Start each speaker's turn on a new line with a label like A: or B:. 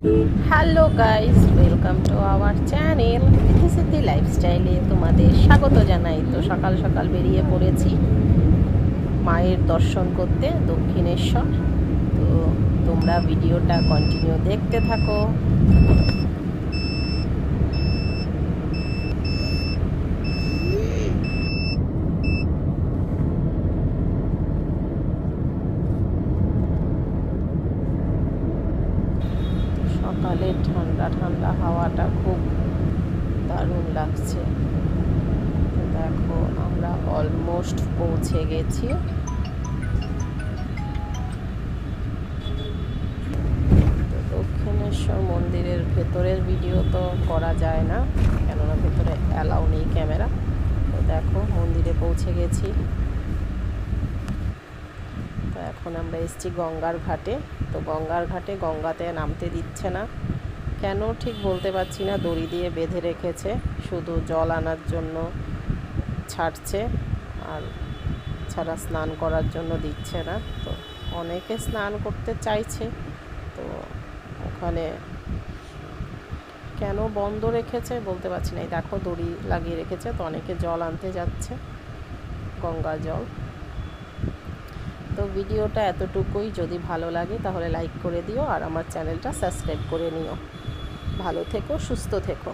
A: Hello guys, welcome to our channel সিদ্ধি লাইফস্টাইলে তোমাদের স্বাগত জানাই। তো সকাল সকাল বেরিয়ে পড়েছি মায়ের দর্শন করতে দক্ষিণেশ্বর। তো তোমরা ভিডিওটা কন্টিনিউ দেখতে থাকো। সকালে ঠান্ডা ঠান্ডা হাওয়াটা খুব দারুণ লাগছে। দেখো আমরা অলমোস্ট পৌঁছে গেছি। দক্ষিণেশ্বর মন্দিরের ভেতরের ভিডিও তো করা যায় না, কেননা ভেতরে অ্যালাউ নেই ক্যামেরা। তো দেখো মন্দিরে পৌঁছে গেছি। তো এখন আমরা এসেছি গঙ্গার ঘাটে। তো গঙ্গার ঘাটে গঙ্গাতে নামতে দিচ্ছে না, কেন ঠিক বলতে পারছি না। দড়ি দিয়ে বেঁধে রেখেছে, শুধু জল আনার জন্য ছাড়ছে, আর ছাড়া স্নান করার জন্য দিচ্ছে না। তো অনেকে স্নান করতে চাইছে, তো ওখানে কেন বন্ধ রেখেছে বলতে পারছি না। এই দেখো দড়ি লাগিয়ে রেখেছে, তো অনেকে জল আনতে যাচ্ছে, গঙ্গা জল। তো ভিডিওটা এতটুকুই। যদি ভালো লাগে তাহলে লাইক করে দিও, আর আমার চ্যানেলটা সাবস্ক্রাইব করে নিও। ভালো থেকো, সুস্থ থেকো।